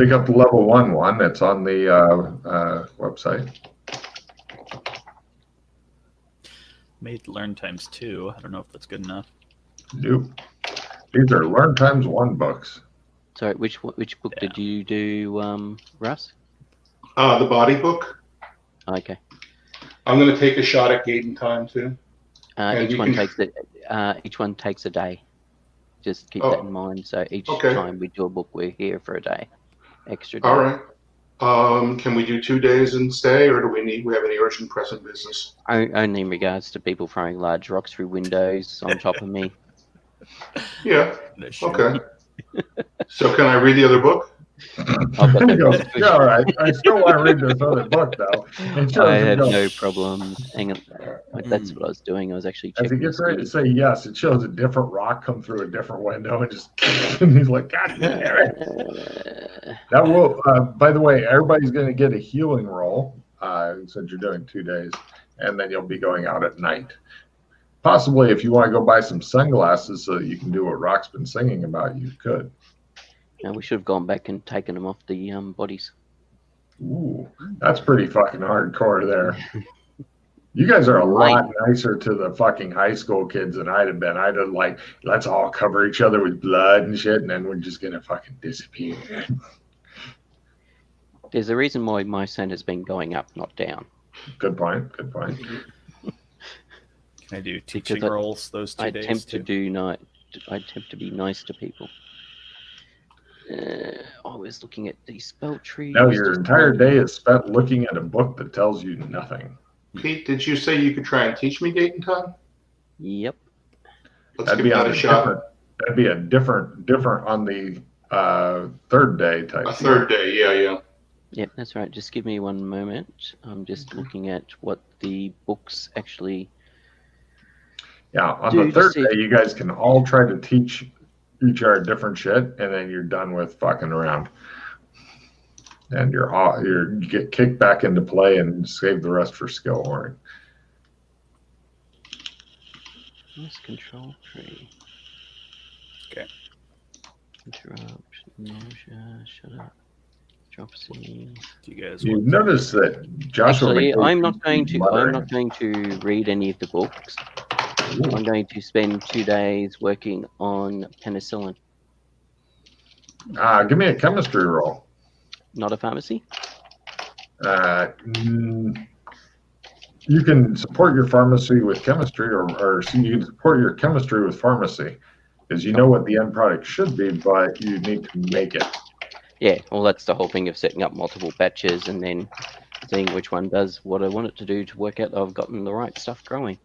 pick up the level 1 one. It's on the website. Made learn times 2. I don't know if that's good enough. Nope. These are learn times 1 books. Sorry, which book did you do, Russ? The body book. Okay. I'm going to take a shot at gate and time too. Each one takes a day. Just keep that in mind. So each time we do a book, we're here for a day, extra day. All right. Can we do 2 days and stay, or do we have any urgent pressing business? Only in regards to people throwing large rocks through windows on top of me. Yeah. Okay. So can I read the other book? Yeah, all right. I still want to read this other book, though. I have no problem. Hang on. That's what I was doing. I was actually checking. As he gets ready to say yes, it shows a different rock come through a different window and just, and he's like, God damn it. That will, by the way, everybody's going to get a healing roll since you're doing 2 days, and then you'll be going out at night. Possibly, if you want to go buy some sunglasses so that you can do what Rock's been singing about, you could. Now we should have gone back and taken them off the bodies. Ooh, that's pretty fucking hardcore there. You guys are a lot nicer to the fucking high school kids than I'd have been. I'd have like, let's all cover each other with blood and shit, and then we're just gonna fucking disappear. There's a reason why my center's been going up, not down. Good point. Good point. Can I do teaching roles those 2 days? I attempt to be nice to people. I was looking at the spell tree. No, your entire day is spent looking at a book that tells you nothing. Pete, did you say you could try and teach me date and time? Yep. Let's give that a shot. That'd be a different on the third day type. A third day, yeah. Yep, that's right. Just give me one moment. I'm just looking at what the books actually. Yeah, on the third day, you guys can all try to teach each other different shit, and then you're done with fucking around. And you get kicked back into play and save the rest for skill horn. Nice control tree. Okay. Interrupt, nausea, shut up. Drop scene. Do you guys? You notice that Joshua? Actually, I'm not going to read any of the books. Ooh. I'm going to spend 2 days working on penicillin. Give me a chemistry roll. Not a pharmacy? You can support your pharmacy with chemistry, or you can support your chemistry with pharmacy, because you know what the end product should be, but you need to make it. Yeah, well, that's the whole thing of setting up multiple batches and then seeing which one does what I want it to do to work out that I've gotten the right stuff growing.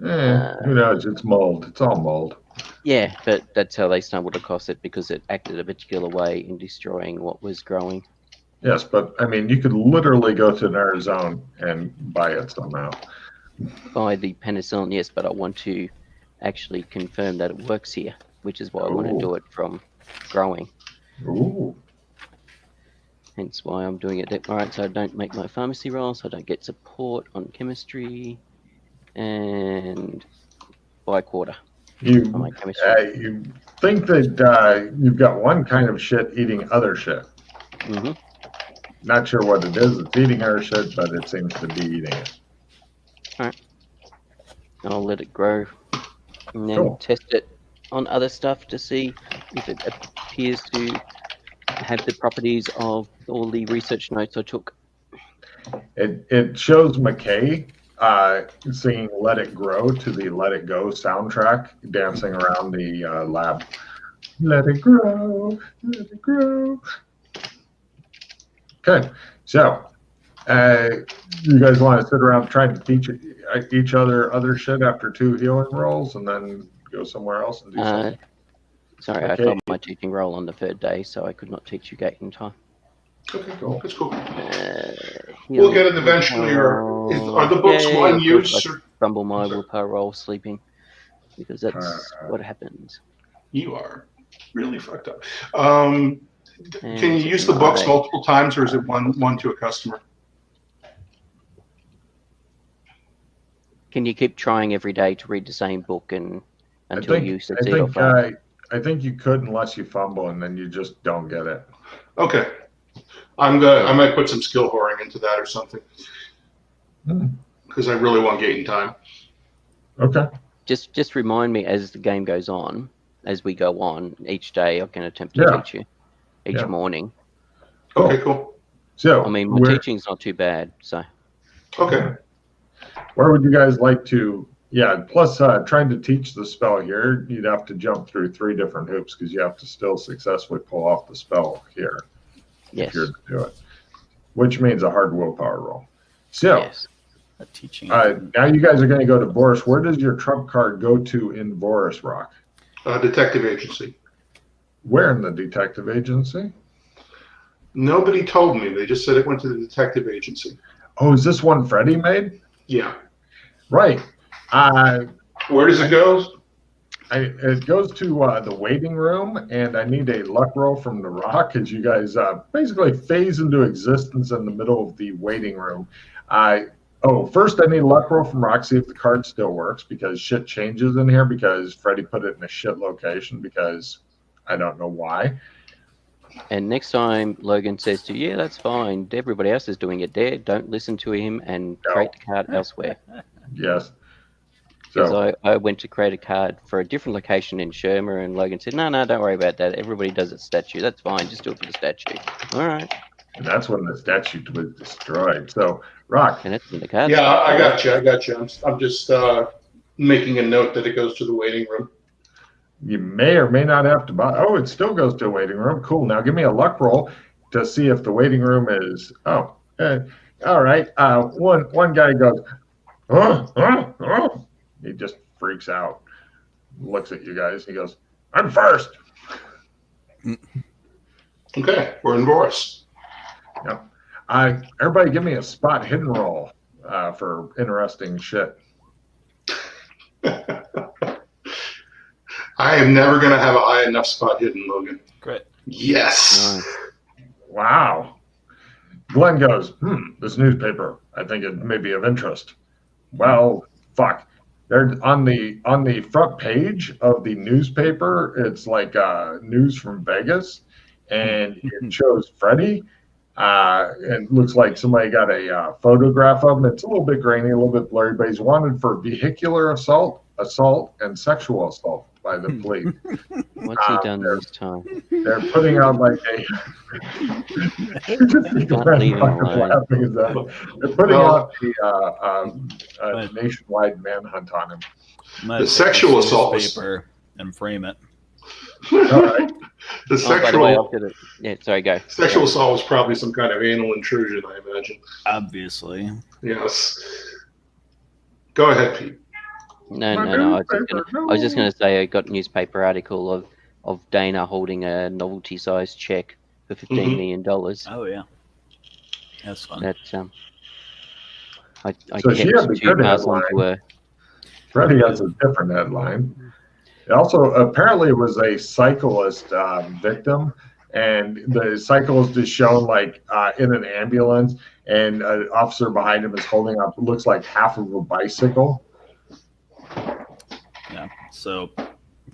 Who knows? It's mold. It's all mold. Yeah, but that's how they stumbled across it, because it acted a particular way in destroying what was growing. Yes, but I mean, you could literally go to another zone and buy it somehow. Buy the penicillin, yes, but I want to actually confirm that it works here, which is why I want to do it from growing. Ooh. Hence why I'm doing it. All right, so I don't make my pharmacy roll, so I don't get support on chemistry. And by quarter. You think that you've got one kind of shit eating other shit. Mm-hmm. Not sure what it is. It's eating other shit, but it seems to be eating it. All right. I'll let it grow and then test it on other stuff to see if it appears to have the properties of all the research notes I took. It shows McKay singing Let It Grow to the Let It Go soundtrack, dancing around the lab. Let it grow, let it grow. Okay, so you guys want to sit around trying to teach each other shit after 2 healing rolls and then go somewhere else and do something? Sorry, okay. I failed my teaching roll on the 3rd day, so I could not teach you gate in time. Okay, cool. That's cool. We'll get it eventually. Are the books one use? Fumble my willpower roll sleeping, because that's what happens. You are really fucked up. Can you use the books multiple times, or is it one to a customer? Can you keep trying every day to read the same book until you succeed or fail? I think you could, unless you fumble and then you just don't get it. Okay. I might put some skill whoring into that or something. Because I really want gating time. Okay. Just remind me as the game goes on, as we go on each day. I can attempt to teach you each morning. Okay, cool. So I mean, my teaching's not too bad. So. Okay. Where would you guys like to? Yeah. Plus, trying to teach the spell here, you'd have to jump through 3 different hoops because you have to still successfully pull off the spell here. Yes. If you're to do it, which means a hard willpower roll. So. Yes. Teaching. Now you guys are going to go to Boris. Where does your trump card go to in Boris Rock? Detective agency. Where in the detective agency? Nobody told me. They just said it went to the detective agency. Oh, is this one Freddie made? Yeah. Right. Where does it go? It goes to the waiting room, and I need a luck roll from the rock as you guys basically phase into existence in the middle of the waiting room. First I need a luck roll from rock, see if the card still works, because shit changes in here because Freddie put it in a shit location because I don't know why. And next time Logan says to you, yeah, that's fine. Everybody else is doing it there. Don't listen to him and create the card elsewhere. Yes. Because I went to create a card for a different location in Sherma, and Logan said, no, don't worry about that. Everybody does it statue. That's fine. Just do it for the statue. All right. And that's when the statue was destroyed. So, Rock. And it's in the card. Yeah, I got you. I'm just making a note that it goes to the waiting room. You may or may not have to buy. Oh, it still goes to a waiting room. Cool. Now give me a luck roll to see if the waiting room is. All right. One guy goes, oh. He just freaks out, looks at you guys. He goes, I'm first. Okay, we're in Boris. Yeah. Everybody give me a spot hidden roll for interesting shit. I am never going to have a high enough spot hidden, Logan. Great. Yes. Nice. Wow. Glenn goes, this newspaper, I think it may be of interest. Well, fuck. They're on the front page of the newspaper. It's like news from Vegas, and it shows Freddie. It looks like somebody got a photograph of him. It's a little bit grainy, a little bit blurry, but he's wanted for vehicular assault, and sexual assault by the police. What's he done this time? They're putting out like a. Can't leave him alone. They're putting out a nationwide manhunt on him. The sexual assault paper and frame it. All right. The sexual. By the way, I'll get it. Yeah, sorry, go. Sexual assault was probably some kind of anal intrusion, I imagine. Obviously. Yes. Go ahead, Pete. No. I was just gonna say I got a newspaper article of Dana holding a novelty-sized check for $15 million. Oh yeah, that's fun. That I So she has kept a to good pass on to headline. her. Freddie has a different headline. Also, apparently, it was a cyclist victim, and the cyclist is shown like in an ambulance, and an officer behind him is holding up, looks like half of a bicycle. Yeah. So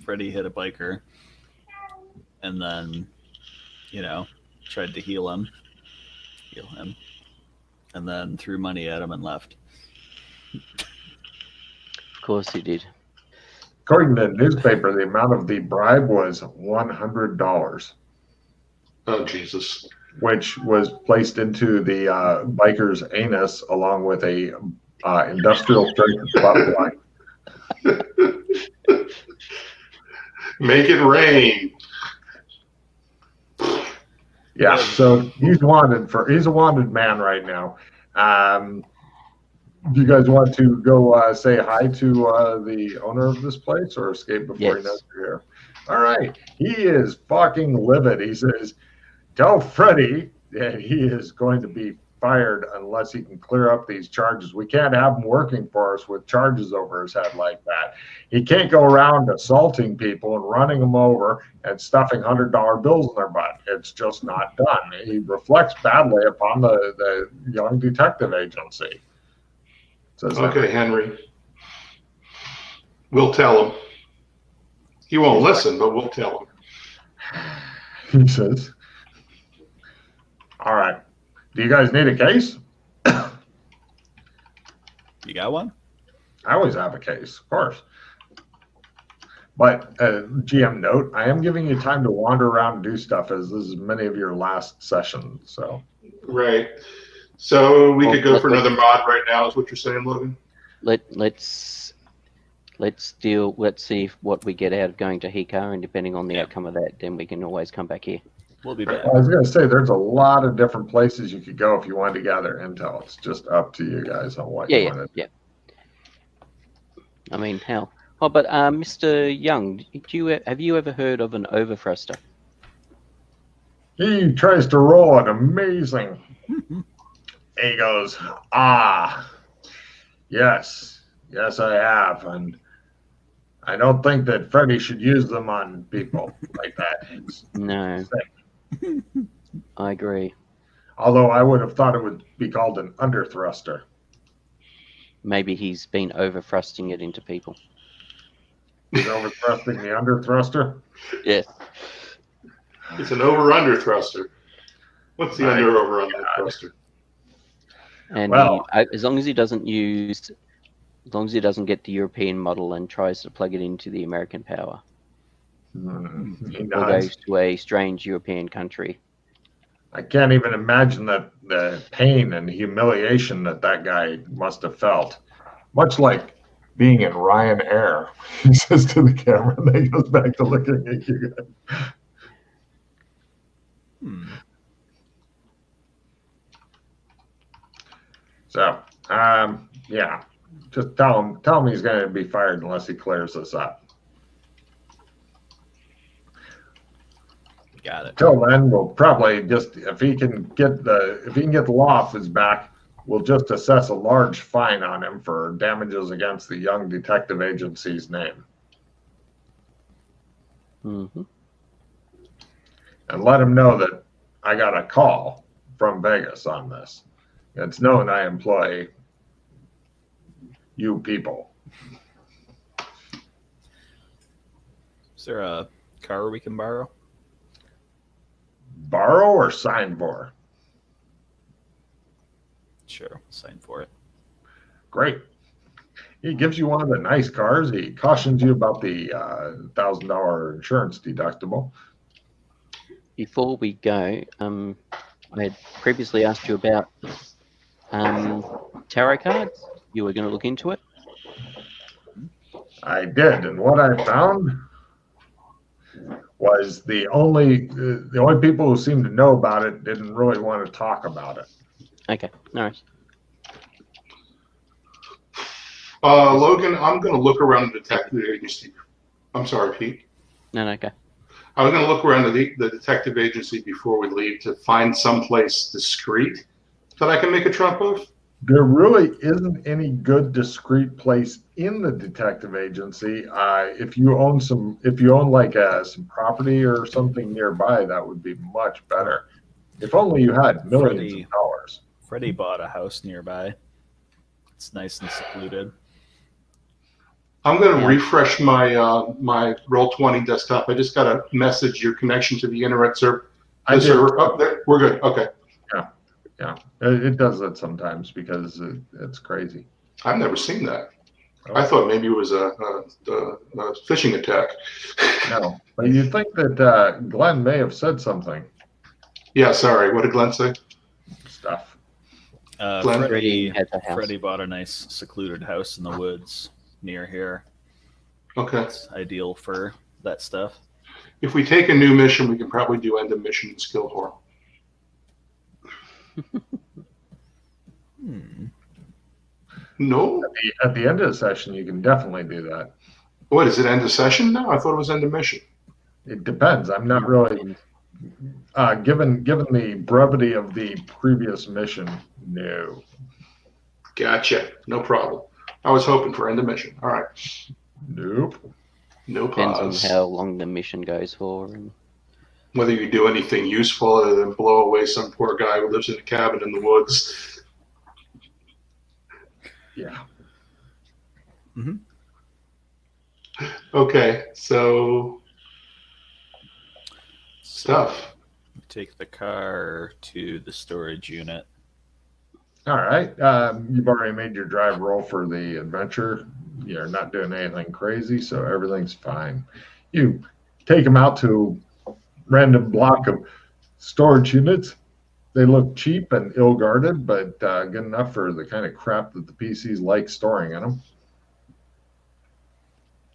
Freddie hit a biker, and then, tried to heal him, and then threw money at him and left. Of course he did. According to the newspaper, the amount of the bribe was $100. Oh, Jesus. Which was placed into the biker's anus along with a industrial strength butt plug. Make it rain. Yeah, so he's a wanted man right now. Do you guys want to go say hi to the owner of this place or escape before he knows you're here? All right. He is fucking livid. He says, tell Freddie that he is going to be fired unless he can clear up these charges. We can't have him working for us with charges over his head like that. He can't go around assaulting people and running them over and stuffing $100 bills in their butt. It's just not done. He reflects badly upon the young detective agency. Okay, Henry. We'll tell him. He won't listen, but we'll tell him. He says, All right. Do you guys need a case? You got one? I always have a case, of course. But GM note, I am giving you time to wander around and do stuff, as this is many of your last sessions. So Right. So we could go for another mod right now, is what you're saying, Logan? Let's see what we get out of going to Hikar, and depending on the outcome of that, then we can always come back here. We'll be back. I was going to say, there's a lot of different places you could go if you wanted to gather intel. It's just up to you guys on what you want to do. Yeah. I mean, hell. Oh, but Mr. Young, have you ever heard of an overthruster? He tries to roll an amazing. He goes, yes, I have. And I don't think that Freddy should use them on people like that. No. I agree. Although I would have thought it would be called an underthruster. Maybe he's been overthrusting it into people. He's overthrusting the underthruster? Yes. It's an over-under thruster. What's the under-over-under thruster? And as long as he doesn't get the European model and tries to plug it into the American power, or goes to a strange European country. I can't even imagine the pain and humiliation that guy must have felt. Much like being in Ryan Air, he says to the camera, and then he goes back to looking at you guys. So, yeah, just tell him he's going to be fired unless he clears this up. Got it. Till then, we'll probably just, if he can get the law off his back, we'll just assess a large fine on him for damages against the Young Detective Agency's name. Mm-hmm. And let him know that I got a call from Vegas on this. It's known I employ you people. Is there a car we can borrow? Borrow or sign for? Sure, sign for it. Great. He gives you one of the nice cars. He cautions you about the $1,000 insurance deductible. Before we go, I had previously asked you about tarot cards. You were going to look into it. I did, and what I found was the only people who seemed to know about it didn't really want to talk about it. Okay, no worries. Logan, I'm going to look around the detective agency. I'm sorry, Pete. No, okay. I'm going to look around the detective agency before we leave to find someplace discreet that I can make a trump of. There really isn't any good discreet place in the detective agency. If you own some property or something nearby, that would be much better. If only you had millions of dollars. Freddie bought a house nearby. It's nice and secluded. I'm going to refresh my my Roll20 desktop. I just got a message. Your connection to the internet server. Oh, there. We're good. Okay. Yeah, it does that sometimes because it's crazy. I've never seen that. Oh. I thought maybe it was a phishing attack. No, but you'd think that Glenn may have said something. Yeah, sorry. What did Glenn say? Stuff. Freddie bought a nice secluded house in the woods near here. Okay. It's ideal for that stuff. If we take a new mission, we can probably do end of mission in Skillhorn. No? At the end of the session, you can definitely do that. What, is it end of session now? I thought it was end of mission. It depends. I'm not really... given the brevity of the previous mission, no. Gotcha. No problem. I was hoping for end of mission. All right. Nope. No Depends pause. on how long the mission goes for. And... whether you do anything useful other than blow away some poor guy who lives in a cabin in the woods. Yeah. Mm-hmm. Okay, so stuff. Take the car to the storage unit. All right. You've already made your drive roll for the adventure. You're not doing anything crazy, so everything's fine. You take them out to a random block of storage units. They look cheap and ill-guarded, but good enough for the kind of crap that the PCs like storing in them.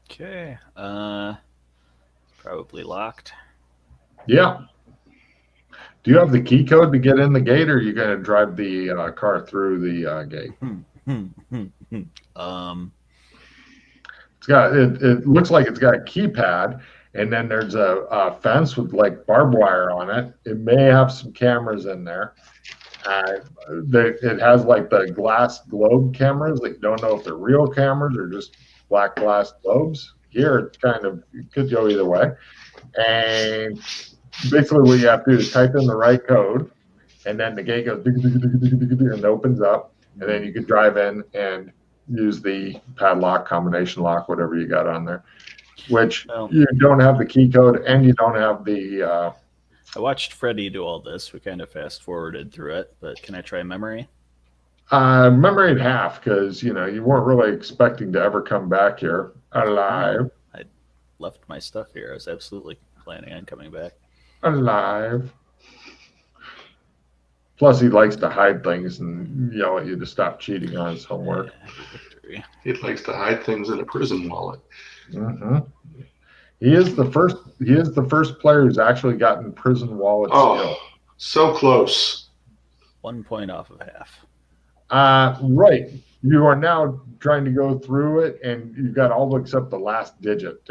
Okay. Probably locked. Yeah. Do you have the key code to get in the gate, or are you going to drive the car through the gate? It's got it looks like it's got a keypad, and then there's a fence with like barbed wire on it. It may have some cameras in there. It has like the glass globe cameras that you don't know if they're real cameras or just black glass globes. Here, it's kind of, it could go either way. And basically what you have to do is type in the right code, and then the gate goes and opens up, and then you can drive in and use the padlock, combination lock, whatever you got on there, which you don't have the key code and you don't have the... I watched Freddy do all this. We kind of fast forwarded through it, but can I try memory? Memory in half, because you weren't really expecting to ever come back here alive. I left my stuff here. I was absolutely planning on coming back. Alive. Plus, he likes to hide things and yell at you to stop cheating on his homework. He likes to hide things in a prison wallet. Mm-hmm. He is the first player who's actually gotten prison wallet skill. So close. 1 point off of half. Right. You are now trying to go through it, and you've got all except the last digit.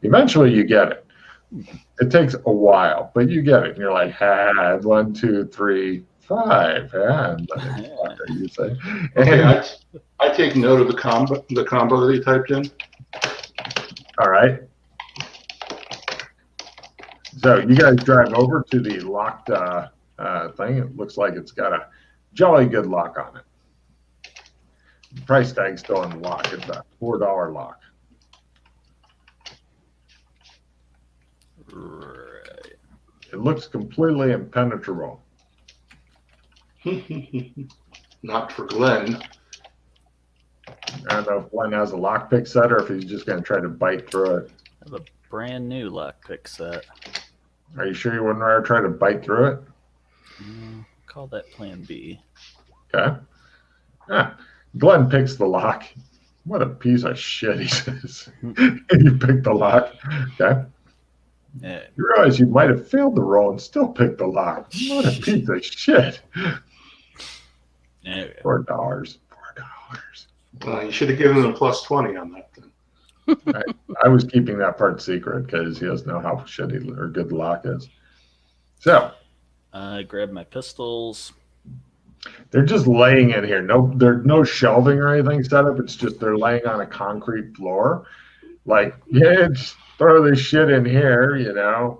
Eventually, you get it. It takes a while, but you get it. And you're like, 1, 2, 3, 5. You say. Okay, I take note of the combo that you typed in. All right. So you guys drive over to the locked thing. It looks like it's got a jolly good lock on it. The price tag's still on the lock. It's a $4 lock. Right. It looks completely impenetrable. Not for Glenn. I don't know if Glenn has a lockpick set or if he's just going to try to bite through it. I have a brand new lockpick set. Are you sure you wouldn't rather try to bite through it? Call that Plan B. Okay. Glenn picks the lock. What a piece of shit, he says. You picked the lock. Okay. Yeah. You realize you might have failed the roll and still picked the lock. What a piece of shit. Anyway. $4. You should have given him plus 20 on that then. I was keeping that part secret because he doesn't know how shitty or good the lock is. So I grabbed my pistols. they're just laying in here. There's no shelving or anything set up. It's just they're laying on a concrete floor. Like, yeah, just throw this shit in here,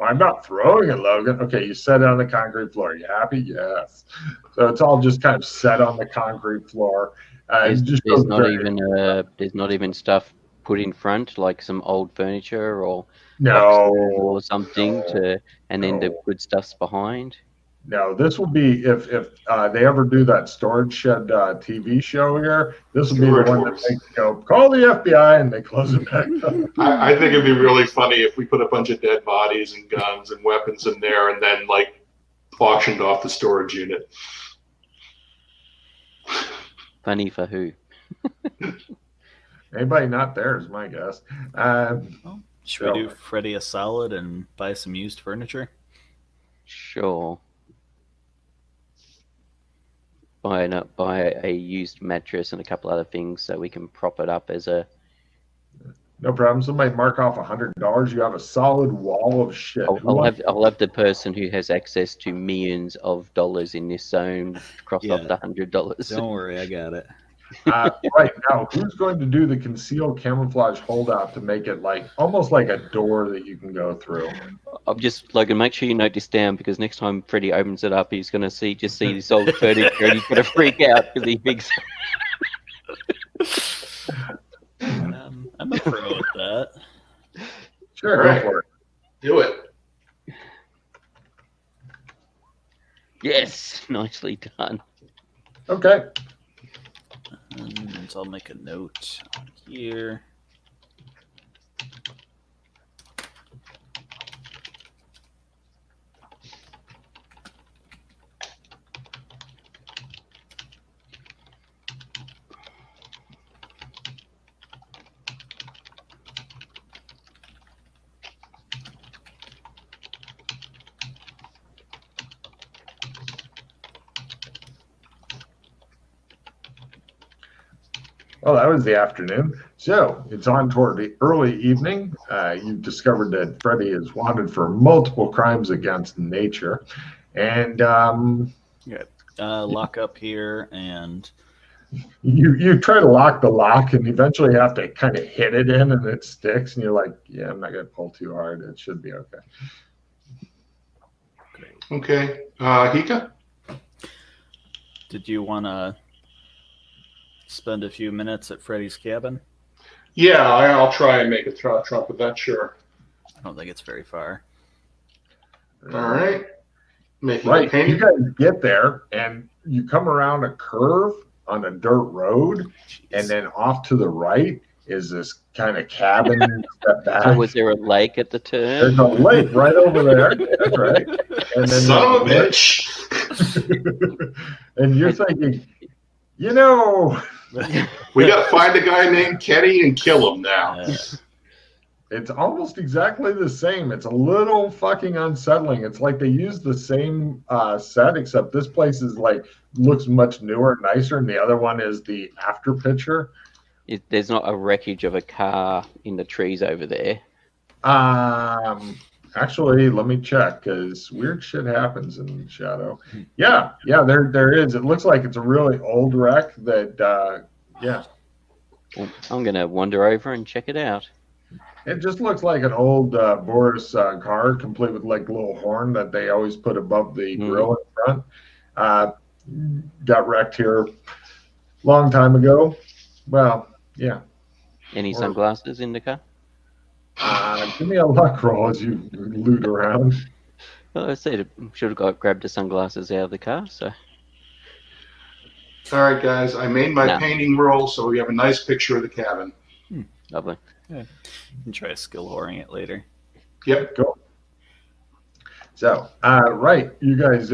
I'm not throwing it, Logan. Okay, you set it on the concrete floor. You happy? Yes. So it's all just kind of set on the concrete floor. There's not even stuff put in front, like some old furniture or or something and then the good stuff's behind. No, this will be if they ever do that storage shed TV show here. This will be the one that they go call the FBI and they close it back up. I think it'd be really funny if we put a bunch of dead bodies and guns and weapons in there and then auctioned off the storage unit. Funny for who? Anybody not there is my guess. Should we do Freddy a solid and buy some used furniture? Sure. Buy a used mattress and a couple other things so we can prop it up as a... No problem. Somebody mark off $100. You have a solid wall of shit. I'll have the person who has access to millions of dollars in this zone cross off the $100. Don't worry, I got it. Right now, who's going to do the concealed camouflage holdout to make it almost like a door that you can go through? I'm just, Logan, make sure you note this down because next time Freddy opens it up, he's going to see this old furniture and he's going to freak out because he thinks... I'm a pro at that. Sure, go for it. Do it. Yes, nicely done. Okay. And so I'll make a note on here. Well, that was the afternoon. So it's on toward the early evening. You've discovered that Freddy is wanted for multiple crimes against nature. And Lock up here, and you try to lock the lock and eventually have to kind of hit it in and it sticks. And you're like, yeah, I'm not going to pull too hard. It should be okay. great. Okay. Hika? Did you want to spend a few minutes at Freddy's cabin? Yeah, I'll try and make a trump with that, sure. I don't think it's very far. All right. Making Right. a painting. You guys get there and you come around a curve on a dirt road, and then off to the right is this kind of cabin. So was there a lake at the turn? There's a lake right over there. That's right. And then Son of a bitch. and you're thinking, you know, We got to find a guy named Kenny and kill him now. it's almost exactly the same. It's a little fucking unsettling. It's like they use the same set, except this place is like looks much newer and nicer, and the other one is the after picture. There's not a wreckage of a car in the trees over there. Actually, let me check because weird shit happens in Shadow. Yeah, there is. It looks like it's a really old wreck that, yeah. Well, I'm going to wander over and check it out. It just looks like an old Boris car, complete with like a little horn that they always put above the grill in front. Got wrecked here long time ago. Well, yeah. Any sunglasses in the car? Give me a luck roll as you loot around. Well, I said I should have grabbed the sunglasses out of the car. So. All right, guys. I made my painting roll, so we have a nice picture of the cabin. Lovely. Yeah. You can try skill whoring it later. Yep. Go. So, right, you guys,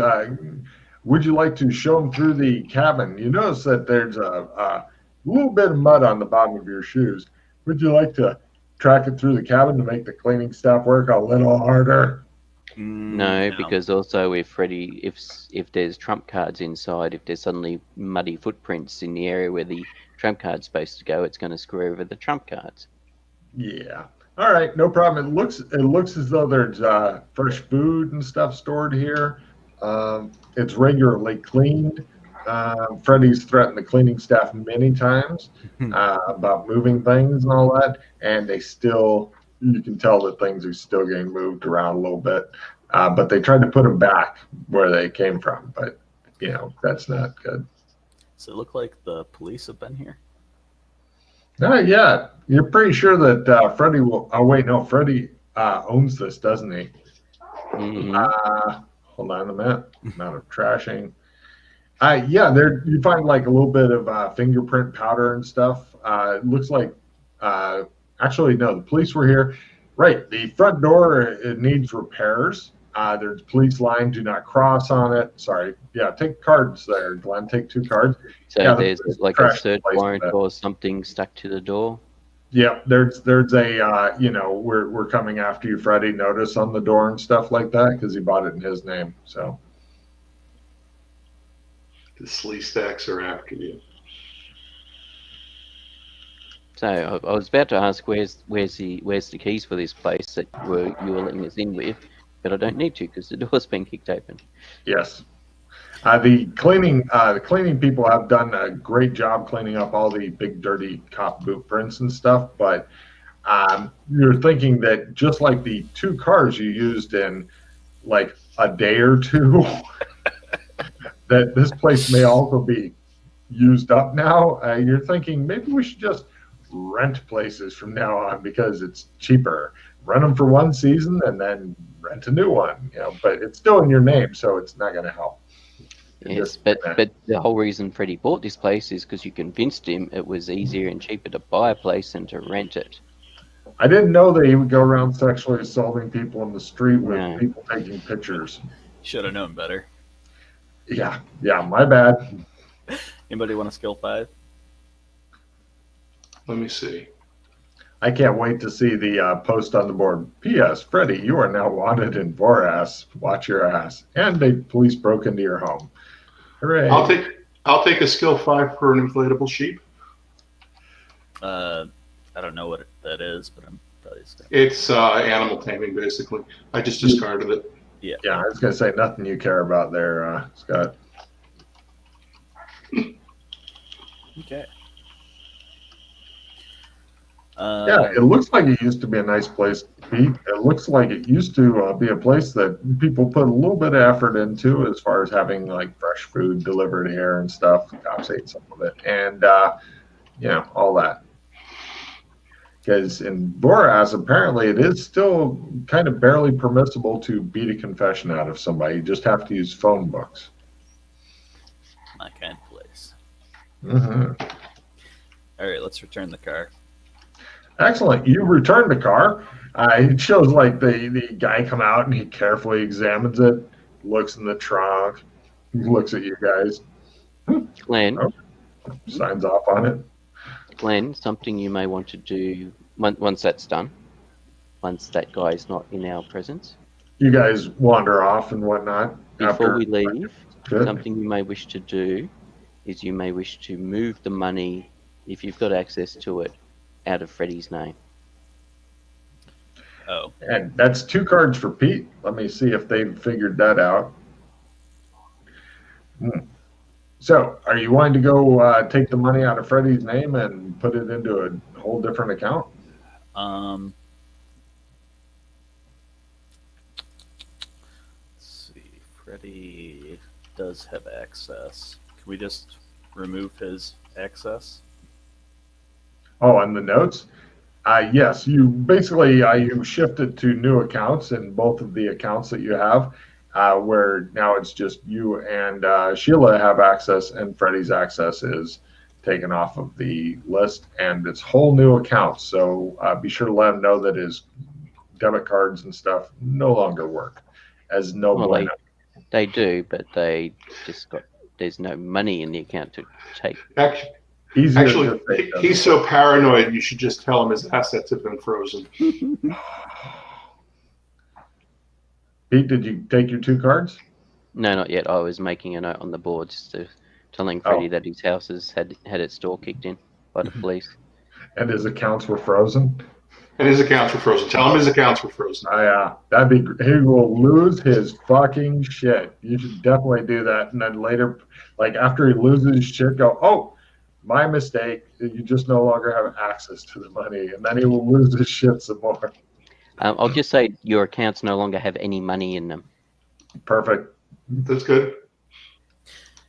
would you like to show them through the cabin? You notice that there's a little bit of mud on the bottom of your shoes. Would you like to track it through the cabin to make the cleaning staff work a little harder? No, because also if Freddy, if there's trump cards inside, if there's suddenly muddy footprints in the area where the trump card's supposed to go, it's going to screw over the trump cards. Yeah. All right, no problem. It looks as though there's fresh food and stuff stored here. It's regularly cleaned. Freddy's threatened the cleaning staff many times about moving things and all that, and you can tell that things are still getting moved around a little bit. But they tried to put them back where they came from, but that's not good. Does it look like the police have been here? Not yet. You're pretty sure that Freddy will. Oh wait, no. Freddy owns this, doesn't he? Hold on a minute. Amount of trashing. Yeah, there you find like a little bit of fingerprint powder and stuff. It looks like. Actually, no. The police were here. Right. The front door it needs repairs. There's police line. Do not cross on it. Sorry. Yeah, take cards there, Glenn. Take 2 cards. So there's like a search warrant or something stuck to the door. Yeah, there's a we're coming after you, Freddy. Notice on the door and stuff like that because he bought it in his name. So the slee stacks are after you. So I was about to ask where's the keys for this place that you were letting us in with, but I don't need to because the door's been kicked open. Yes. The cleaning people have done a great job cleaning up all the big dirty cop boot prints and stuff, but you're thinking that just like the 2 cars you used in like a day or 2, that this place may also be used up now. You're thinking maybe we should just rent places from now on because it's cheaper rent them for one season and then rent a new one. But it's still in your name, so it's not going to help. Yes, but the whole reason Freddie bought this place is because you convinced him it was easier and cheaper to buy a place than to rent it. I didn't know that he would go around sexually assaulting people in the street with people taking pictures. Should have known better. Yeah, my bad. Anybody want a skill 5? Let me see. I can't wait to see the post on the board. P.S. Freddie, you are now wanted in Boras. Watch your ass. And the police broke into your home. Hooray! I'll take a skill 5 for an inflatable sheep. I don't know what that is, but I'm probably sticking. It's animal taming, basically. I just discarded it. Yeah, I was gonna say nothing you care about there, Scott. Okay. It looks like it used to be a nice place to be. It looks like it used to be a place that people put a little bit of effort into as far as having like fresh food delivered here and stuff. The cops ate some of it, and all that. Because in Boras, apparently it is still kind of barely permissible to beat a confession out of somebody. You just have to use phone books. My kind of place. Mm-hmm. All right, let's return the car. Excellent. You return the car. It shows like the guy come out and he carefully examines it, looks in the trunk, looks at you guys. Glenn. Signs off on it. Glenn, something you may want to do once that's done, once that guy is not in our presence. You guys wander off and whatnot. Before we leave, something you may wish to do is you may wish to move the money, if you've got access to it, out of Freddie's name. Oh. And that's 2 cards for Pete. Let me see if they've figured that out. So, are you wanting to go take the money out of Freddie's name and put it into a whole different account? Let's see. Freddie does have access. Can we just remove his access? Oh, on the notes? Yes, you basically you shift it to new accounts in both of the accounts that you have. Where now it's just you and Sheila have access, and Freddie's access is taken off of the list, and it's whole new accounts. So be sure to let him know that his debit cards and stuff no longer work as no bueno. They do, but they just there's no money in the account to take. Actually, he's so paranoid. You should just tell him his assets have been frozen. Pete, did you take your 2 cards? No, not yet. I was making a note on the board just to telling Freddie that his house has had its door kicked in by the police. And his accounts were frozen? And his accounts were frozen. Tell him his accounts were frozen. Oh, yeah. That'd be he will lose his fucking shit. You should definitely do that. And then later, like after he loses his shit, go, oh, my mistake. You just no longer have access to the money. And then he will lose his shit some more. I'll just say your accounts no longer have any money in them. Perfect. That's good.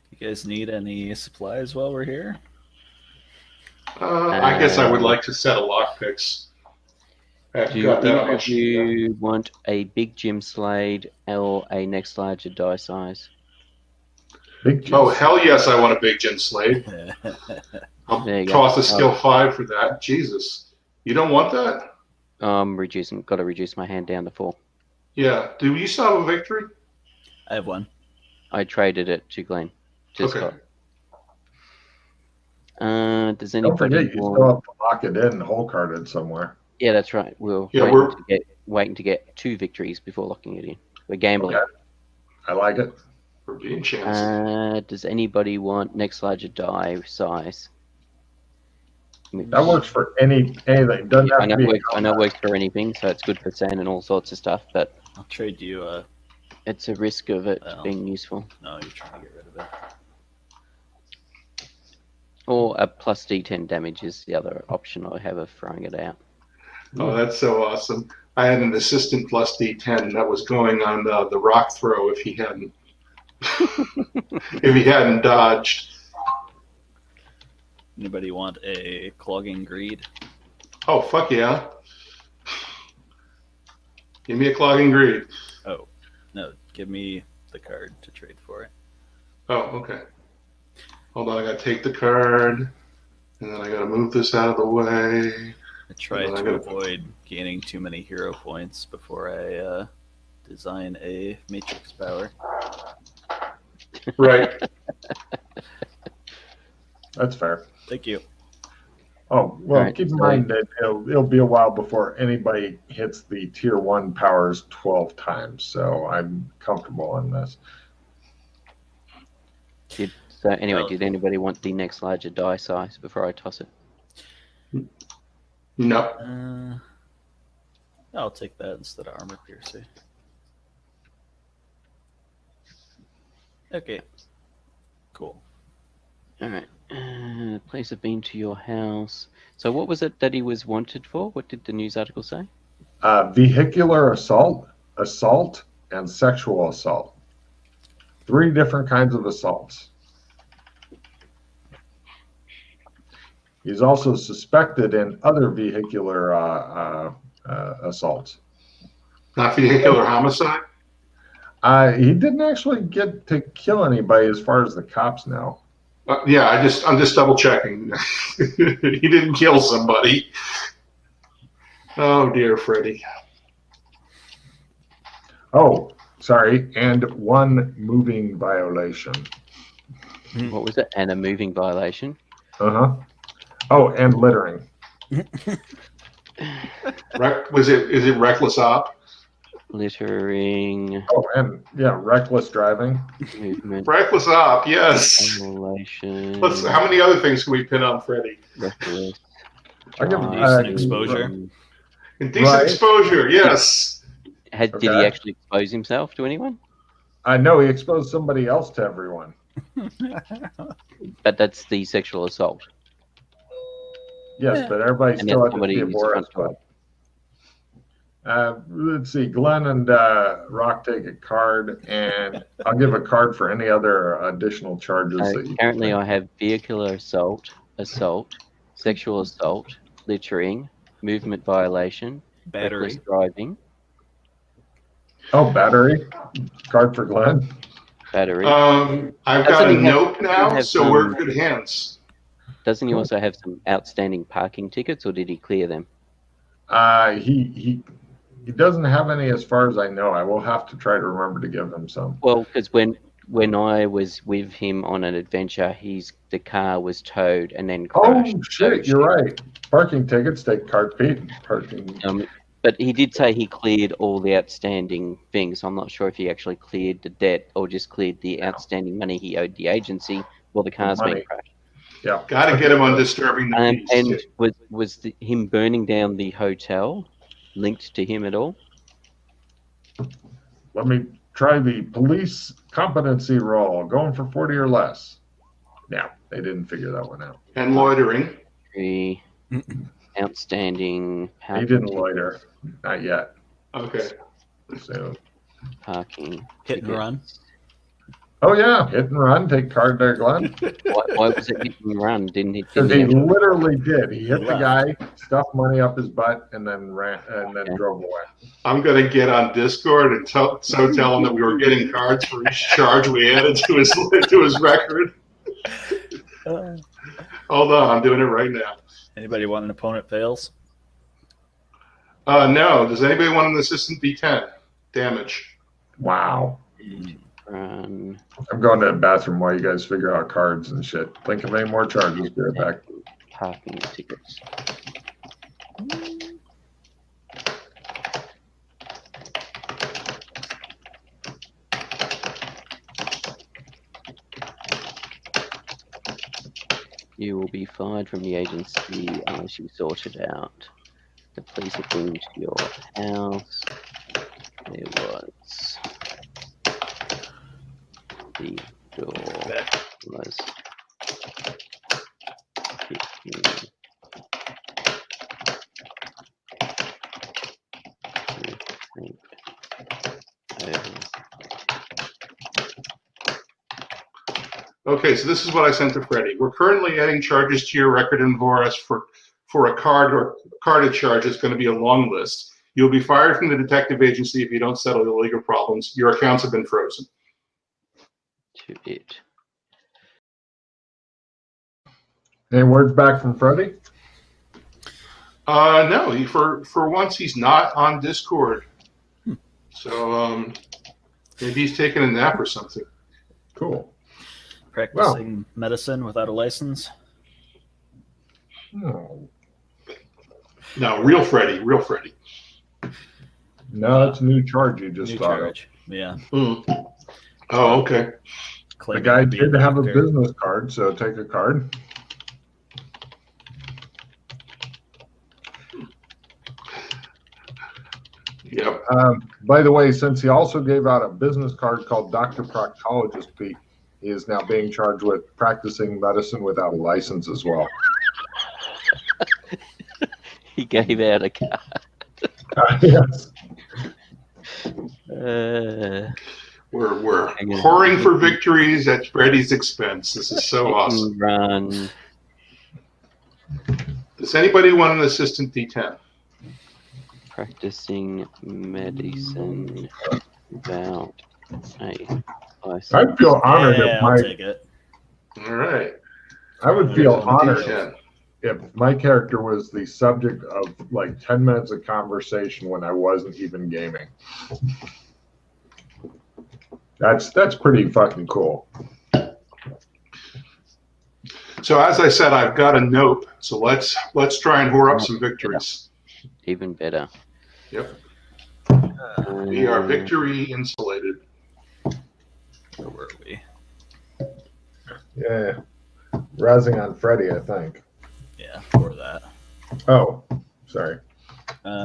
You guys need any supplies while we're here? I guess I would like to set a lockpicks. Do you want a big gym slate or a next larger die size? Oh, hell yes, I want a big gym slate. I'll toss a skill 5 for that. Jesus. You don't want that? Got to reduce my hand down to 4. Yeah. Do you still have a victory? I have 1. I traded it to Glenn. Okay. Does Don't anybody forget, you still have to lock it in, whole carded somewhere. Yeah, that's right. We're waiting to get 2 victories before locking it in. We're gambling. Okay. I like it. We're being chancy. Does anybody want next larger die size? That works for anything. Doesn't have to be. I know it works for anything, so it's good for sand and all sorts of stuff, but I'll trade you it's a risk of it being useful. No, you're trying to get rid of it. Or a plus D10 damage is the other option I have of throwing it out. Oh, that's so awesome. I had an assistant plus D10 that was going on the rock throw if he hadn't dodged. Anybody want a clogging greed? Oh, fuck yeah. Give me a clogging greed. Oh, no. Give me the card to trade for it. Oh, okay. Hold on, I gotta take the card, and then I gotta move this out of the way. I tried to avoid gaining too many hero points before I design a matrix power. Right. That's fair. Thank you. Oh, well, Right, keep in so- mind that it'll be a while before anybody hits the tier 1 powers 12 times, so I'm comfortable on this. So anyway, did anybody want the next larger die size before I toss it? No. I'll take that instead of armor piercer. Okay. Cool. All right. Police have been to your house. So what was it that he was wanted for? What did the news article say? Vehicular assault, and sexual assault. 3 different kinds of assaults. He's also suspected in other vehicular assaults. Not vehicular homicide? He didn't actually get to kill anybody as far as the cops know. Yeah, I'm just double checking. He didn't kill somebody. Oh dear, Freddy. Oh, sorry, and 1 moving violation. What was it? And a moving violation. Uh-huh. Oh, and littering. Is it reckless op? Littering. Oh, and yeah, reckless driving. Movement Reckless op, yes. violation. How many other things can we pin on Freddy? Reckless. I give Decent exposure. Indecent exposure, yes. Did he actually expose himself to anyone? I know he exposed somebody else to everyone. But that's the sexual assault. Yes, but everybody And still that's had to see a somebody's Boris front card. Let's see. Glenn and Rock take a card, and I'll give a card for any other additional charges. That you Currently, I have vehicular assault, sexual assault, littering, movement violation, Battery. reckless driving, Oh, battery. Card for Glenn. battery. I've got a note now, so we're in good hands. Doesn't he also have some outstanding parking tickets, or did he clear them? He doesn't have any as far as I know. I will have to try to remember to give him some. Well, because when I was with him on an adventure, the car was towed and then crashed. Oh shit, you're right. Parking tickets take card Pete. Parking. But he did say he cleared all the outstanding things. I'm not sure if he actually cleared the debt or just cleared the outstanding money he owed the agency while the car's being crashed. Yeah. Got to get him on disturbing the peace. And was him burning down the hotel linked to him at all? Let me try the police competency roll. Going for 40 or less. Yeah, they didn't figure that one out. And loitering. Outstanding. He didn't loiter. Not yet. Okay. So. Parking. Hit and run. Oh yeah, hit and run. Take card there, Glenn. Why was it hit and run? Because he literally did. He hit the guy, stuffed money up his butt, and then ran and then drove away. I'm gonna get on Discord and tell him that we were getting cards for each charge we added to his record. Hold on, I'm doing it right now. Anybody want an opponent fails? No. Does anybody want an assistant D10 damage? Wow. I'm going to the bathroom while you guys figure out cards and shit. Think of any more charges. Be right back. Parking tickets. You will be fired from the agency unless you sort it out. The police have been to your house. There was the door was 15. Okay, so this is what I sent to Freddie. We're currently adding charges to your record in Voris for a card or carded charge. It's going to be a long list. You'll be fired from the detective agency if you don't settle your legal problems. Your accounts have been frozen. To it. Any words back from Freddie? No, for once he's not on Discord. So maybe he's taking a nap or something. Cool. Practicing medicine without a license. No, Real Freddie. no, it's a new charge you just New thought charge. Yeah. Mm. Oh, okay. of. The Claiming guy to be did have a doctor. business card, so take a card. Yep. By the way, since he also gave out a business card called Dr. Proctologist Pete, he is now being charged with practicing medicine without a license as well. He gave out a card. Yes. We're whoring for victories at Freddie's expense. This is so awesome. Run. Does anybody want an assistant D10? Practicing medicine without a license. I'd feel honored Yeah, if I'll my take it. All right. I would feel honored D10. if my character was the subject of like 10 minutes of conversation when I wasn't even gaming. That's pretty fucking cool. So as I said, I've got a nope. So let's try and whore up some victories. Even better. Yep. We are victory insulated. Where were we? Yeah. Razzing on Freddy, I think. Yeah, for that. Oh, sorry.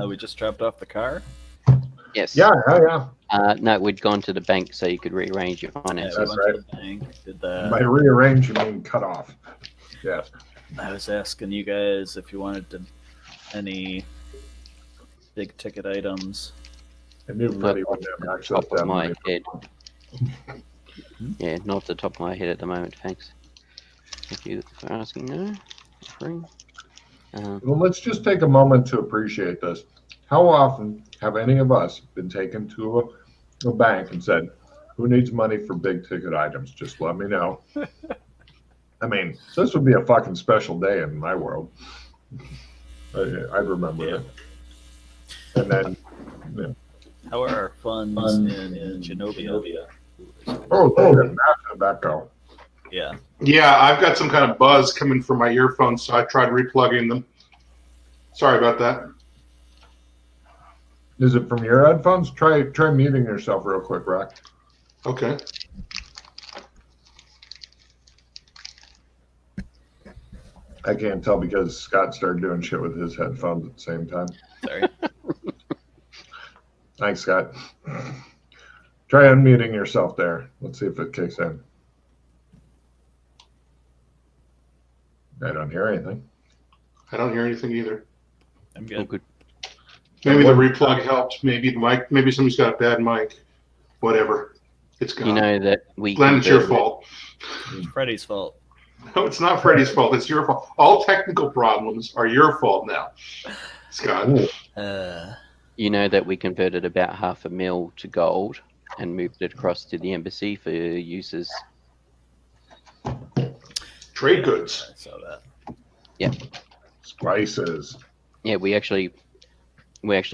We just dropped off the car. Yes. Yeah. No, we'd gone to the bank so you could rearrange your Yeah, finances. we That's went right. to the bank. Did that. By rearrange, you mean cut off. Yes. I was asking you guys if you wanted to any big ticket items. I knew Freddy would have access Top to of that my money. head. Yeah, not off the top of my head at the moment, thanks. Thank you for asking. No? Offering. Well, let's just take a moment to appreciate this. How often have any of us been taken to a bank and said, who needs money for big ticket items? Just let me know. I mean, this would be a fucking special day in my world. I'd remember it. And then, yeah. How are our funds in Genovia? Oh, massive that go. Yeah. Yeah, I've got some kind of buzz coming from my earphones, so I tried replugging them. Sorry about that. Is it from your headphones? Try muting yourself real quick, Rock. Okay. I can't tell because Scott started doing shit with his headphones at the same time. Sorry. Thanks, Scott. Try unmuting yourself there. Let's see if it kicks in. I don't hear anything. I don't hear anything either. I'm Oh, good. good. Maybe the replug helped. Maybe the mic. Maybe somebody's got a bad mic. Whatever. It's gone. You know that we. Glenn, it's your converted- fault. It's Freddy's fault. No, it's not Freddie's fault. It's your fault. All technical problems are your fault now, Scott. Ooh. You know that we converted about $500,000 to gold and moved it across to the embassy for uses. Trade goods. I saw that. Spices. Yeah, we actually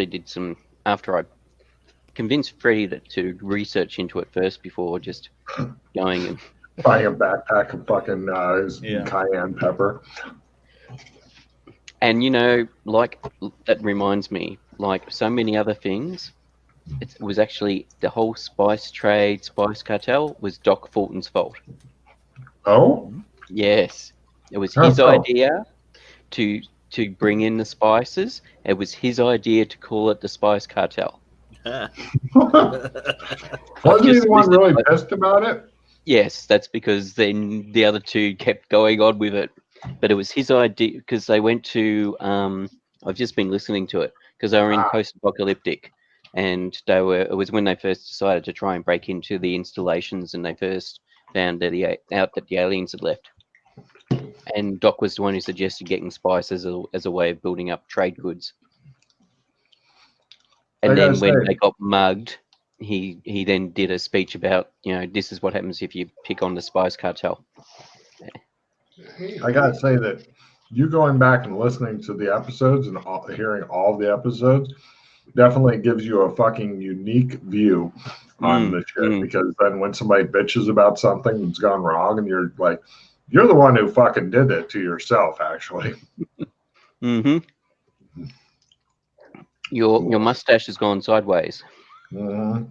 did some after I convinced Freddie to research into it first before just going and Buying a backpack of fucking cayenne pepper. and you know, like that reminds me, like so many other things, it was actually the whole spice trade, spice cartel was Doc Fulton's fault. Oh? Yes, it was How his so? idea to bring in the spices. It was his idea to call it the spice cartel. Wasn't he just the one listened- really pissed about it? Yes, that's because then the other two kept going on with it. But it was his idea because they went to. I've just been listening to it because they were in post-apocalyptic, and they were. It was when they first decided to try and break into the installations, and they first found that out that the aliens had left. And Doc was the one who suggested getting spice as a way of building up trade goods. And I gotta then when say- they got mugged, he then did a speech about, this is what happens if you pick on the spice cartel. I gotta say that you going back and listening to the episodes and hearing all the episodes definitely gives you a fucking unique view on the shit. Because then when somebody bitches about something that's gone wrong, and you're like, you're the one who fucking did it to yourself, actually. Mm-hmm. Your mustache has gone sideways. Mm-hmm.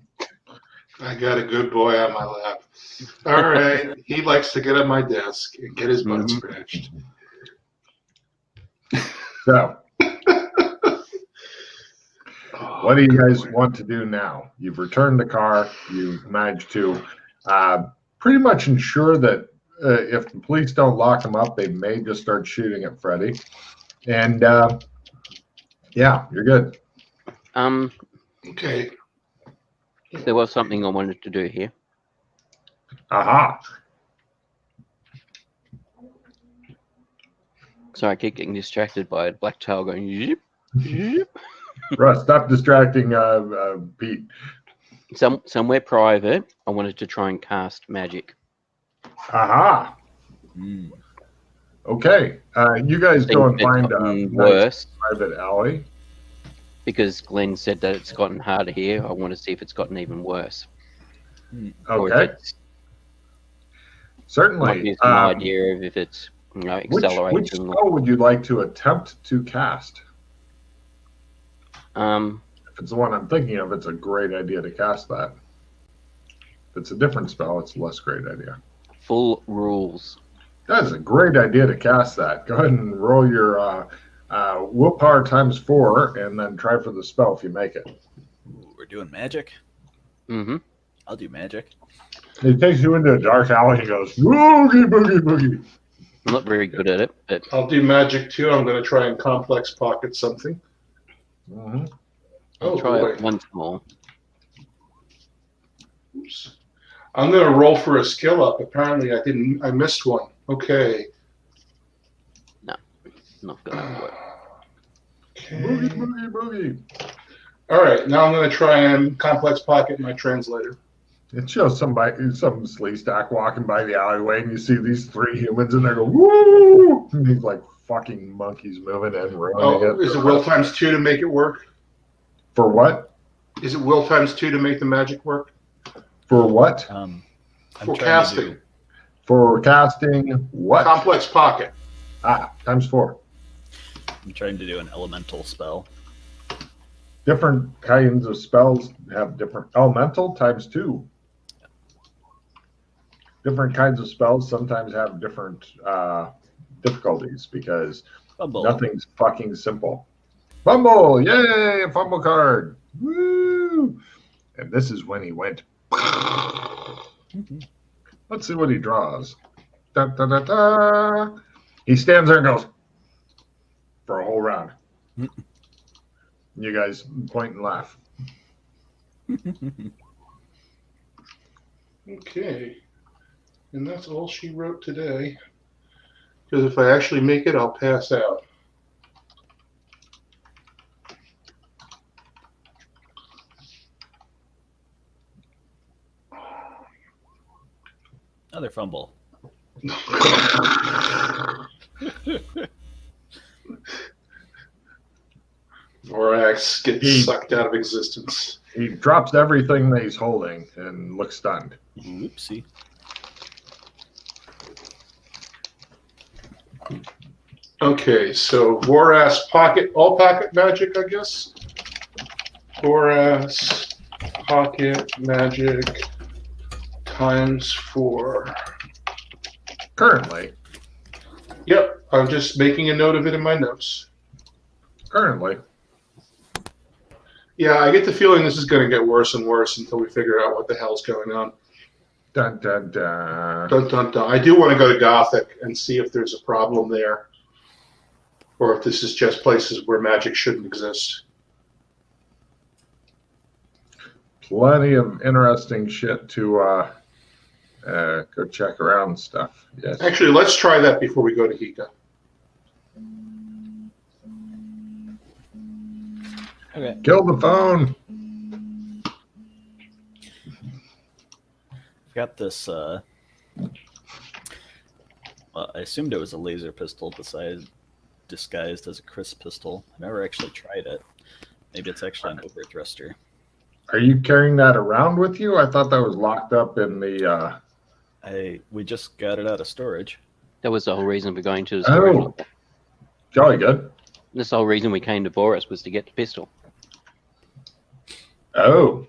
I got a good boy on my lap. All right. He likes to get on my desk and get his butt scratched. So, what do you guys want to do now? You've returned the car. You've managed to pretty much ensure that if the police don't lock them up, they may just start shooting at Freddy. And yeah, you're good. Okay. There was something I wanted to do here. Aha. So I keep getting distracted by a black tail going zip, zip. Russ, stop distracting Pete. Somewhere private, I wanted to try and cast magic. Aha. Okay. You guys go and find a nice private alley. Because Glenn said that it's gotten harder here. I want to see if it's gotten even worse. Okay. Certainly. Some idea of if it's accelerating. Which spell would you like to attempt to cast? If it's the one I'm thinking of, it's a great idea to cast that. If it's a different spell, it's a less great idea. Full rules. That's a great idea to cast that. Go ahead and roll your willpower times 4, and then try for the spell if you make it. Ooh, we're doing magic? Mm-hmm. I'll do magic. He takes you into a dark alley and goes, boogie, boogie, boogie. I'm not very good at it, but I'll do magic too. I'm going to try and complex pocket something. Mm-hmm. I'll try it once more. Oops. I'm going to roll for a skill up. Apparently, I missed one. Okay. No, not going to work. Okay. Boogie, boogie, boogie. All right. Now I'm going to try and complex pocket my translator. It shows some sleaze stack walking by the alleyway, and you see these 3 humans, and they go, woo! And these like fucking monkeys moving and ruining it. Is it will times 2 to make it work? For what? Is it will times 2 to make the magic work? For what? For casting. For casting what? Complex pocket. Times 4. I'm trying to do an elemental spell. Different kinds of spells have different. Elemental times 2. Different kinds of spells sometimes have different difficulties because nothing's fucking simple. Fumble! Yay! A fumble card! Woo! And this is when he went. Let's see what he draws. Da, da, da, da. He stands there and goes for a whole round. You guys point and laugh. Okay. And that's all she wrote today. Because if I actually make it, I'll pass out. Another fumble. Vorax gets sucked out of existence. He drops everything that he's holding and looks stunned. Oopsie. Okay, so Vorax pocket, all pocket magic, I guess. Vorax pocket magic times 4. Currently. Yep, I'm just making a note of it in my notes. Currently. Yeah, I get the feeling this is going to get worse and worse until we figure out what the hell's going on. Dun, dun, dun. Dun, dun, dun. I do want to go to Gothic and see if there's a problem there. Or if this is just places where magic shouldn't exist. Plenty of interesting shit to go check around and stuff. Yes. Actually, let's try that before we go to Hika. Okay. Kill the phone. Got this. Well, I assumed it was a laser pistol disguised as a crisp pistol. I never actually tried it. Maybe it's actually an overthruster. Are you carrying that around with you? I thought that was locked up in the. We just got it out of storage. That was the whole reason for going to the storage. Oh, jolly good. That's the whole reason we came to Boris was to get the pistol. Oh,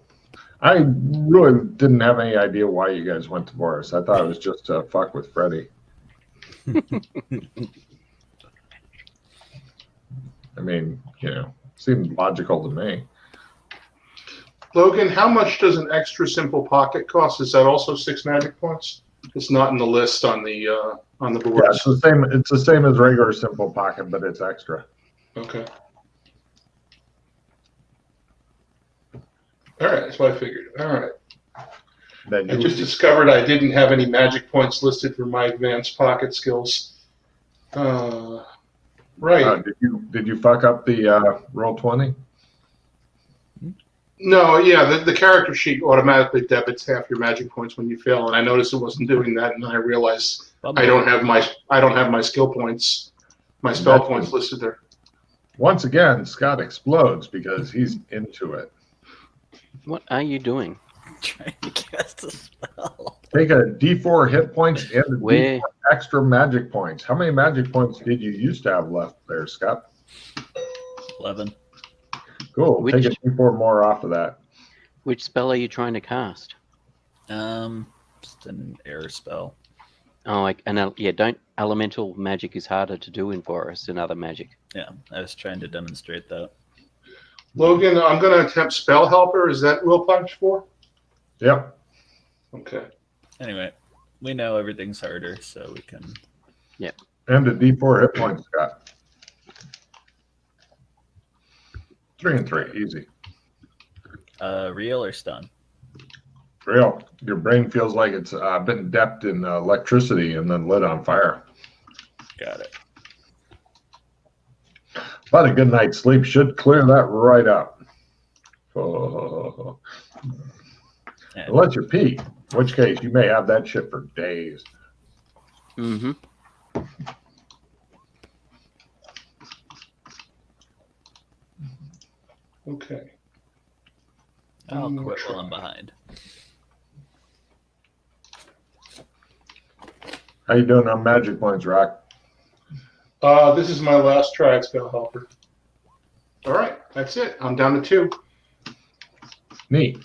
I really didn't have any idea why you guys went to Boris. I thought it was just to fuck with Freddy. I mean, seemed logical to me. Logan, how much does an extra simple pocket cost? Is that also 6 magic points? It's not in the list on the board. Yeah, it's the same. It's the same as regular simple pocket, but it's extra. Okay. All right, that's what I figured. All right. Then I just discovered I didn't have any magic points listed for my advanced pocket skills. Right. Did you fuck up the roll 20? No, yeah, the character sheet automatically debits half your magic points when you fail, and I noticed it wasn't doing that, and then I realized I don't have my skill points, my spell points listed there. Once again, Scott explodes because he's into it. What are you doing? Trying to cast a spell. Take a D4 hit points and a Where? D4 extra magic points. How many magic points did you used to have left there, Scott? 11. Cool. Take a D4 more off of that. Which spell are you trying to cast? Just an air spell. Oh, don't elemental magic is harder to do in Boris than other magic. Yeah, I was trying to demonstrate that. Logan, I'm going to attempt Spell Helper. Is that Will Punch 4? Yep. Okay. Anyway, we know everything's harder, so we can. Yep. And a D4 hit points, Scott. 3 and 3, easy. Real or stun? Real. Your brain feels like it's been dipped in electricity and then lit on fire. Got it. But a good night's sleep should clear that right up. Oh. Unless you pee, in which case you may have that shit for days. Mm-hmm. Okay. I'll quit while I'm behind. How you doing on magic points, Rock? This is my last try at Spell Helper. All right, that's it. I'm down to 2. Neat.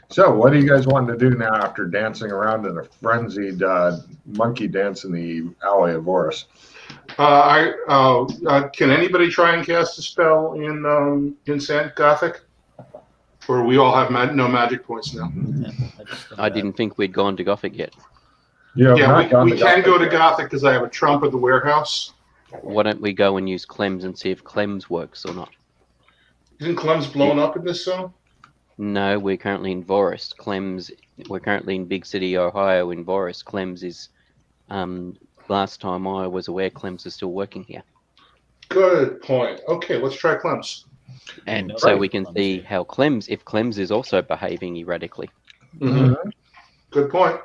So, what do you guys want to do now after dancing around in a frenzied monkey dance in the alley of Boris? Can anybody try and cast a spell in Sand Gothic? Or we all have no magic points now? Yeah, I didn't think we'd gone to Gothic yet. Yeah, we can go to Gothic because I have a trump at the warehouse. Why don't we go and use Clem's and see if Clem's works or not? Isn't Clem's blown up in this zone? No, we're currently in Boris. We're currently in Big City, Ohio, in Boris. Clem's is, last time I was aware, Clem's is still working here. Good point. Okay, let's try Clem's. And so we can see how if Clem's is also behaving erratically. Mm-hmm. Good point.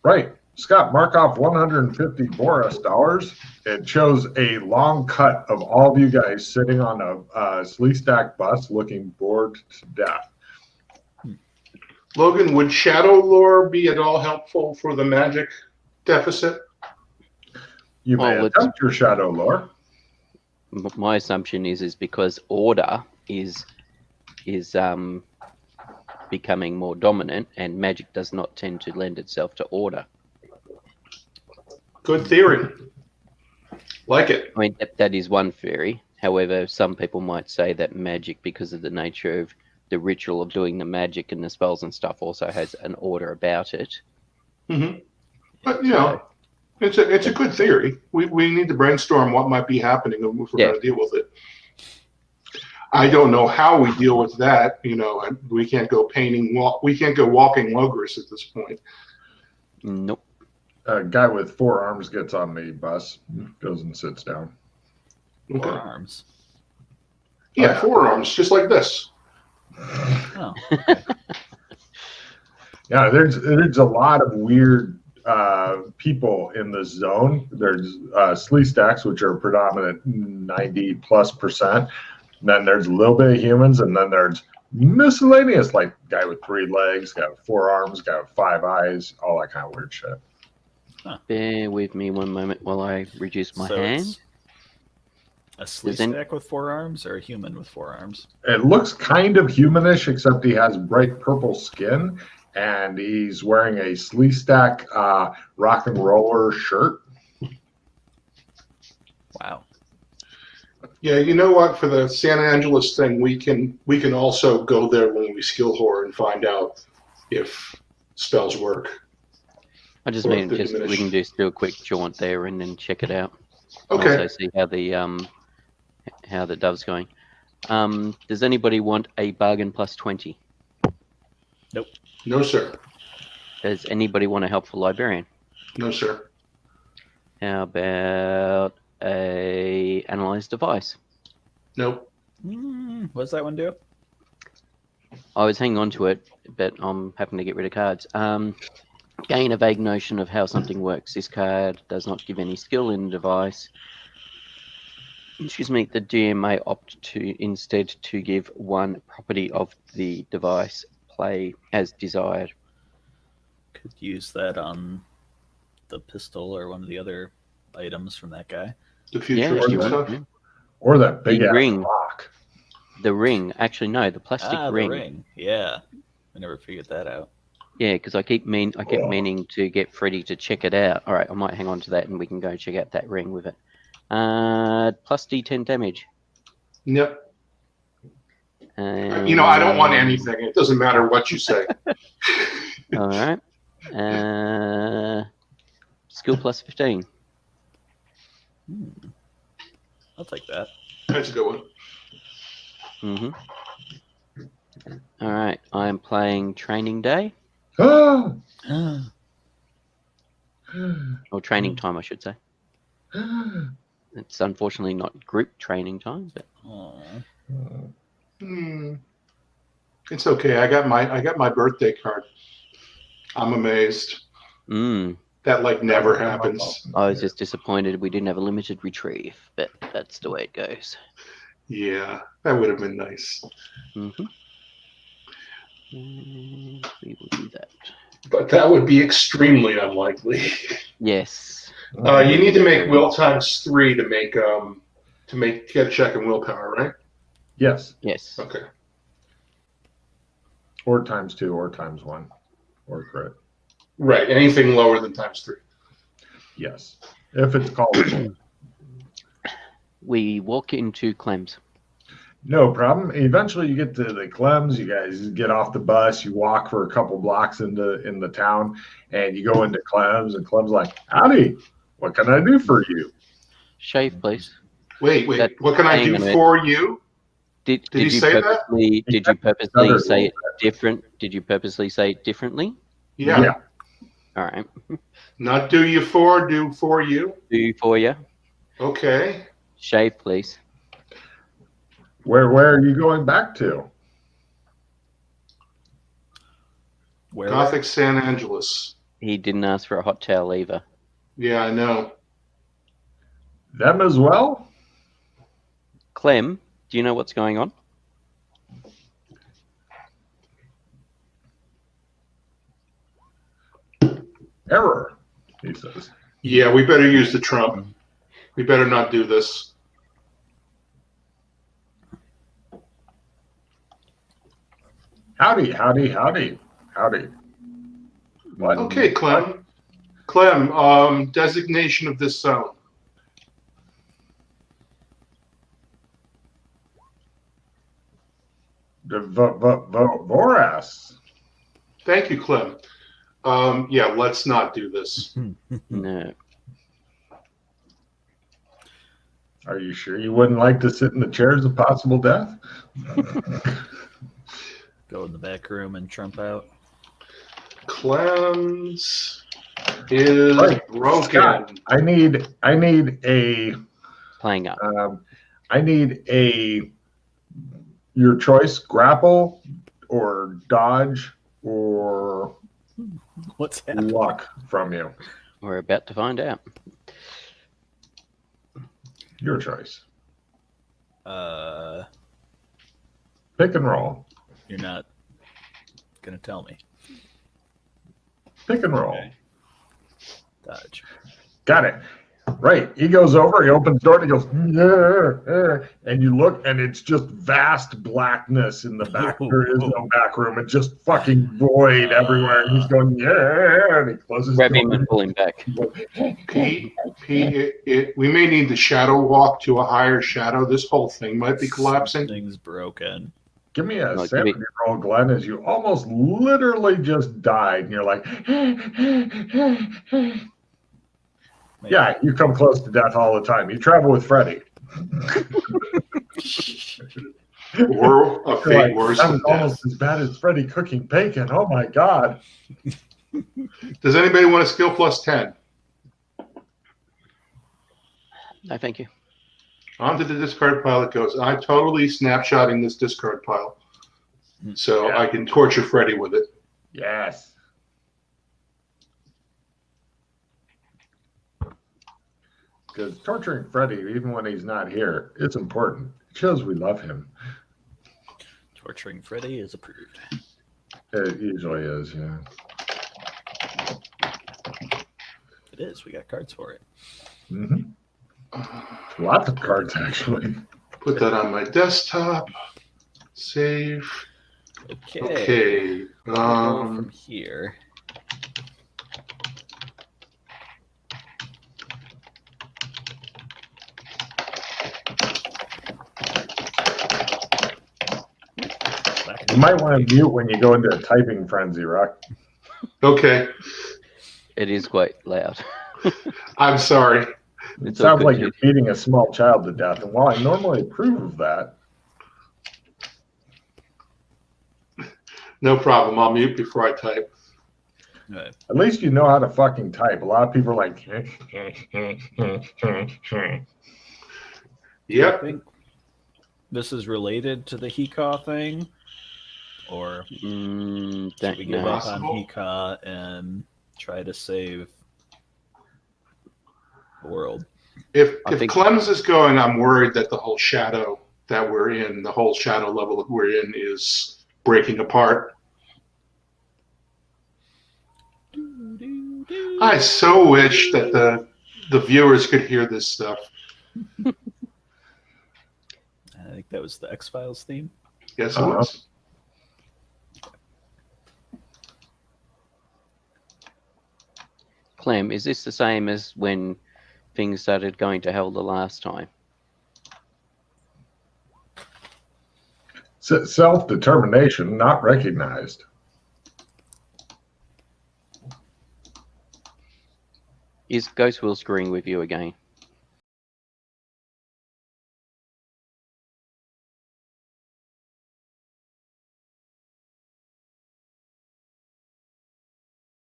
Right. Scott, mark off 150 Boris dollars. It shows a long cut of all of you guys sitting on a sleestack bus looking bored to death. Logan, would Shadow Lore be at all helpful for the magic deficit? You may attempt your Shadow Lore. My assumption is because order is becoming more dominant, and magic does not tend to lend itself to order. Good theory. Like it. I mean, that is one theory. However, some people might say that magic, because of the nature of the ritual of doing the magic and the spells and stuff, also has an order about it. Mm-hmm. But, it's a good theory. We need to brainstorm what might be happening if we're going to deal with it. I don't know how we deal with that. We can't go we can't go walking Logris at this point. Nope. A guy with 4 arms gets on the bus, goes and sits down. Okay. 4 arms. Yeah, forearms, just like this. Oh, okay. Yeah, there's a lot of weird people in this zone. There's slee stacks, which are predominant 90+%. And then there's a little bit of humans, and then there's miscellaneous, like guy with 3 legs, guy with 4 arms, guy with 5 eyes, all that kind of weird shit. Bear with me one moment while I reduce my So hand. it's a slee stack with 4 arms or a human with 4 arms? It looks kind of humanish, except he has bright purple skin, and he's wearing a slee stack rock and roller shirt. Wow. Yeah, you know what? For the San Angeles thing, we can also go there when we skill horror and find out if spells work. I just Or mean if they we diminish. can just do a quick jaunt there and then check it out. Okay. Also see how the dove's going. Does anybody want a bargain plus 20? No, sir. Does anybody want a helpful librarian? No, sir. How about a analyze device? Nope. What does that one do? I was hanging on to it, but I'm having to get rid of cards. Gain a vague notion of how something works. This card does not give any skill in the device. Excuse me, the GM may opt to instead to give one property of the device play as desired. Could use that on the pistol or one of the other items from that guy. The Yeah, futuristic you stuff. want, yeah. Or that big The ass ring. rock. The ring. Actually, no, the plastic The ring. ring. Yeah. I never figured that out. Yeah, because I kept meaning to get Freddy to check it out. All right, I might hang on to that and we can go check out that ring with it. Plus D10 damage. Yep. And, You know, I don't want anything. It doesn't matter what you say. All right. Skill plus 15. I'll take that. That's a good one. Mm-hmm. All right, I am playing Training Day. Ah! Or training time, I should say. It's unfortunately not group training time, but It's okay. I got my birthday card. I'm amazed. That like never happens. I was just disappointed we didn't have a limited retrieve, but that's the way it goes. Yeah, that would have been nice. Mm-hmm. We will do that. But that would be extremely unlikely. Yes. You need to make will times 3 to get a check in willpower, right? Yes. Yes. Okay. Or times 2, or times 1, or crit. Right. Anything lower than times 3. Yes. If it's called. We walk into Clem's. No problem. Eventually, you get to the Clems. You guys get off the bus. You walk for a couple blocks in the town, and you go into Clems. And Clem's like, "Howdy, what can I do for you?" Shave, please. Wait. What can I do for you? Did he you say that? purposely? Did you purposely say it different? Did you purposely say it differently? Yeah. All right. Not do you for, do for you. Do for you. Okay. Shave, please. Where are you going back to? Where? Gothic San Angeles. He didn't ask for a hot towel either. Yeah, I know. Them as well? Clem, do you know what's going on? Error, he says. Yeah, we better use the Trump. We better not do this. Howdy. What? Okay, Clem. Clem, designation of this zone. The Voras. Thank you, Clem. Yeah, let's not do this. No. Are you sure you wouldn't like to sit in the chairs of possible death? Go in the back room and trump out. Clem's is broken. Scott, I need a Playing up. I need a Your choice: grapple, or dodge, or What's happening? luck from you. We're about to find out. Your choice. Pick and roll. You're not gonna tell me. Pick and roll. Okay. Dodge. Got it. Right. He goes over, he opens the door, and he goes, and you look, and it's just vast blackness in the back. There is no back room. It's just fucking void everywhere. And he's going, and he closes Grab the him door. and pull him back. Pete, we may need to shadow walk to a higher shadow. This whole thing might be collapsing. Thing's broken. Give me a sanity roll, Glenn, as you almost literally just died. And you're like, yeah, you come close to death all the time. You travel with Freddy. Or a fate Like, worse that than was death. almost as bad as Freddy cooking bacon. Oh my God. Does anybody want a skill plus 10? No, thank you. Onto the discard pile it goes. I'm totally snapshotting this discard pile. So Yeah. I can torture Freddy with it. Yes. Because torturing Freddy, even when he's not here, it's important. It shows we love him. Torturing Freddy is approved. It usually is, yeah. It is. We got cards for it. Mm-hmm. Lots of cards, actually. Put that on my desktop. Save. Okay. Okay. We'll go from here. You might want to mute when you go into a typing frenzy, Rock. Okay. It is quite loud. I'm sorry. It sounds like you're beating a small child to death. And while I normally approve of that, No problem. I'll mute before I type. Right. at least you know how to fucking type. A lot of people are like, Yep. I think this is related to the Hika thing, or should we give up on Hika and try to save the world? If Clem's is going, I'm worried that the whole shadow that we're in, the whole shadow level that we're in, is breaking apart. I so wish that the viewers could hear this stuff. I think that was the X-Files theme. Yes, it was. Clem, is this the same as when things started going to hell the last time? self-determination not recognized. Is Ghost Will screwing with you again?